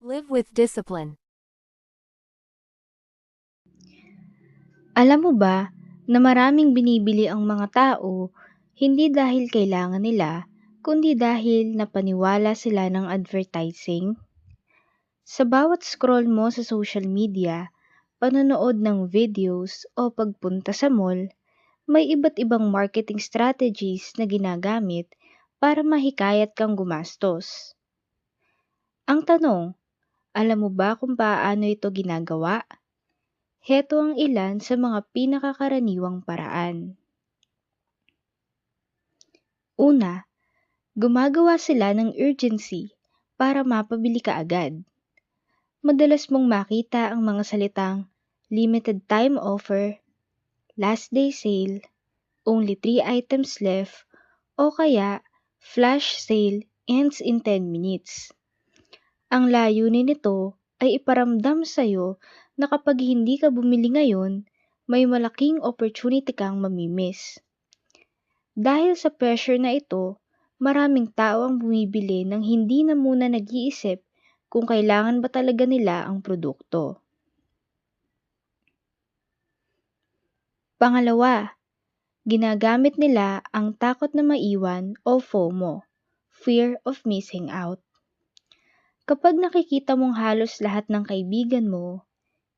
Live with discipline. Alam mo ba na maraming binibili ang mga tao hindi dahil kailangan nila, kundi dahil napaniwala sila ng advertising? Sa bawat scroll mo sa social media, panonood ng videos o pagpunta sa mall, may iba't ibang marketing strategies na ginagamit para mahikayat kang gumastos. Ang tanong, alam mo ba kung paano ito ginagawa? Heto ang ilan sa mga pinakakaraniwang paraan. Una, gumagawa sila ng urgency para mapabili ka agad. Madalas mong makita ang mga salitang limited time offer, last day sale, only 3 items left, o kaya flash sale ends in 10 minutes. Ang layunin nito ay iparamdam sa'yo na kapag hindi ka bumili ngayon, may malaking opportunity kang mamimiss. Dahil sa pressure na ito, maraming tao ang bumibili nang hindi na muna nag-iisip kung kailangan ba talaga nila ang produkto. Pangalawa, ginagamit nila ang takot na maiwan o FOMO, fear of missing out. Kapag nakikita mong halos lahat ng kaibigan mo,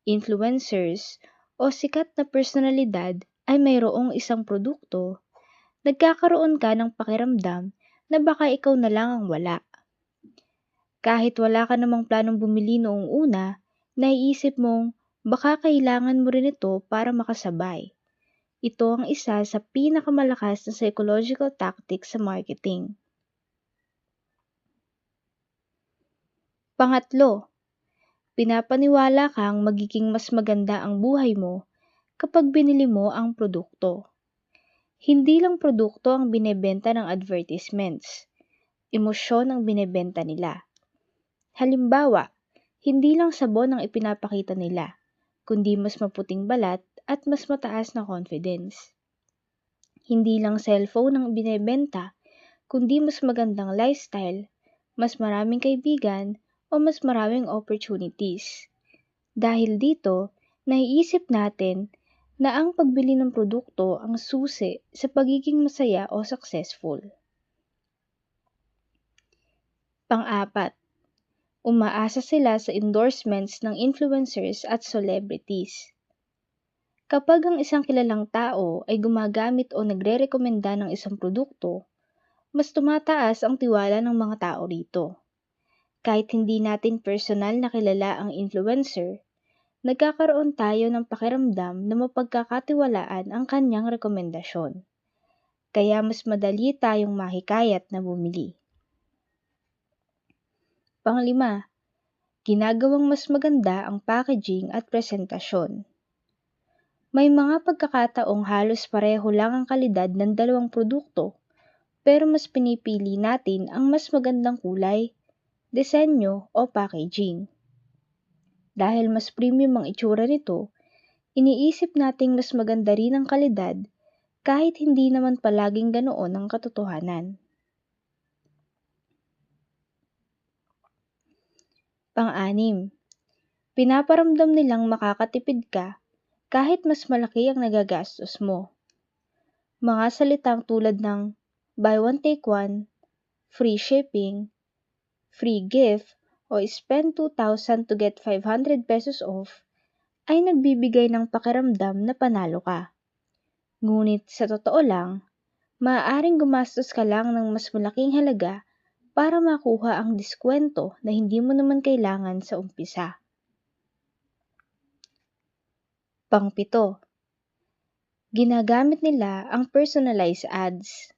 influencers, o sikat na personalidad ay mayroong isang produkto, nagkakaroon ka ng pakiramdam na baka ikaw na lang ang wala. Kahit wala ka namang planong bumili noong una, naiisip mong baka kailangan mo rin ito para makasabay. Ito ang isa sa pinakamalakas na psychological tactic sa marketing. Pangatlo, pinapaniwala kang magiging mas maganda ang buhay mo kapag binili mo ang produkto. Hindi lang produkto ang binebenta ng advertisements, emosyon ang binebenta nila. Halimbawa, hindi lang sabon ang ipinapakita nila, kundi mas maputing balat at mas mataas na confidence. Hindi lang cellphone ang binebenta, kundi mas magandang lifestyle, mas maraming kaibigan, o mas maraming opportunities. Dahil dito, naiisip natin na ang pagbili ng produkto ang susi sa pagiging masaya o successful. Pang-apat, umaasa sila sa endorsements ng influencers at celebrities. Kapag ang isang kilalang tao ay gumagamit o nagre-rekomenda ng isang produkto, mas tumataas ang tiwala ng mga tao rito. Kahit hindi natin personal na kilala ang influencer, nagkakaroon tayo ng pakiramdam na mapagkakatiwalaan ang kanyang rekomendasyon. Kaya mas madali tayong mahikayat na bumili. Panglima, ginagawang mas maganda ang packaging at presentasyon. May mga pagkakataong halos pareho lang ang kalidad ng dalawang produkto, pero mas pinipili natin ang mas magandang kulay, disenyo o packaging. Dahil mas premium ang itsura nito, iniisip nating mas maganda rin ang kalidad kahit hindi naman palaging ganoon ang katotohanan. Pang-anim, pinaparamdam nilang makakatipid ka kahit mas malaki ang nagagastos mo. Mga salitang tulad ng buy one take one, free shipping, free gift, o spend 2,000 to get 500 pesos off ay nagbibigay ng pakiramdam na panalo ka. Ngunit sa totoo lang, maaaring gumastos ka lang ng mas malaking halaga para makuha ang diskwento na hindi mo naman kailangan sa umpisa. Pang-pito, ginagamit nila ang personalized ads.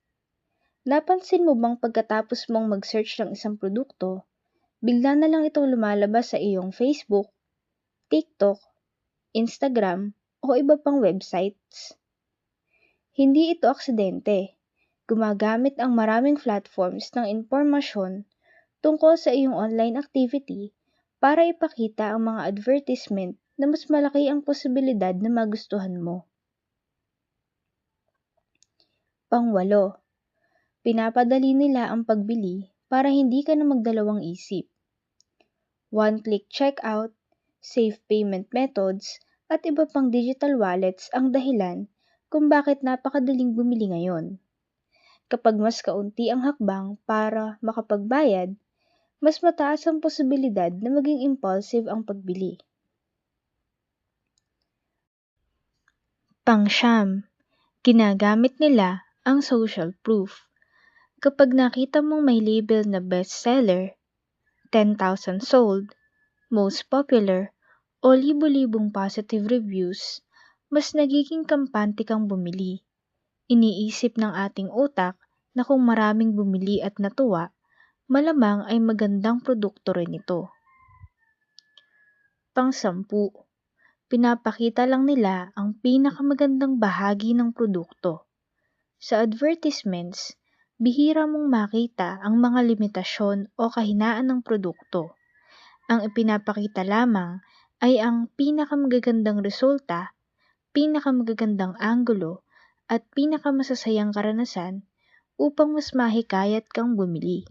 Napansin mo bang pagkatapos mong mag-search ng isang produkto, bigla na lang itong lumalabas sa iyong Facebook, TikTok, Instagram, o iba pang websites? Hindi ito aksidente. Gumagamit ang maraming platforms ng impormasyon tungkol sa iyong online activity para ipakita ang mga advertisement na mas malaki ang posibilidad na magustuhan mo. Pangwalo, pinapadali nila ang pagbili para hindi ka na magdalawang isip. one-click checkout, safe payment methods, at iba pang digital wallets ang dahilan kung bakit napakadaling bumili ngayon. Kapag mas kaunti ang hakbang para makapagbayad, mas mataas ang posibilidad na maging impulsive ang pagbili. Pangsyam, ginagamit nila ang social proof. Kapag nakita mong may label na bestseller, 10,000 sold, most popular, o libo-libong positive reviews, mas nagiging kampante kang bumili. Iniisip ng ating utak na kung maraming bumili at natuwa, malamang ay magandang produkto rin ito. Pang-10, pinapakita lang nila ang pinakamagandang bahagi ng produkto. Sa advertisements, bihira mong makita ang mga limitasyon o kahinaan ng produkto. Ang ipinapakita lamang ay ang pinakamagagandang resulta, pinakamagagandang anggulo, at pinakamasasayang karanasan upang mas mahikayat kang bumili.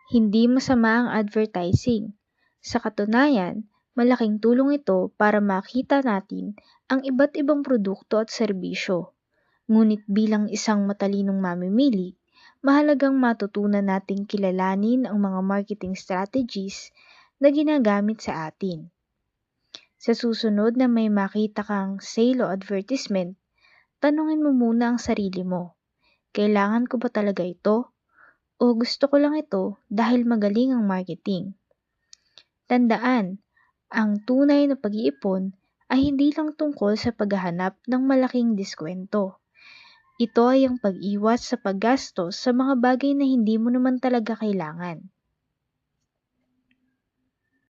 Hindi masama ang advertising. Sa katunayan, malaking tulong ito para makita natin ang iba't ibang produkto at serbisyo. Ngunit bilang isang matalinong mamimili, mahalagang matutunan nating kilalanin ang mga marketing strategies na ginagamit sa atin. Sa susunod na may makita kang sale o advertisement, tanungin mo muna ang sarili mo, kailangan ko ba talaga ito? O gusto ko lang ito dahil magaling ang marketing? Tandaan, ang tunay na pag-iipon ay hindi lang tungkol sa paghahanap ng malaking diskwento. Ito ay ang pag-iwas sa paggastos sa mga bagay na hindi mo naman talaga kailangan.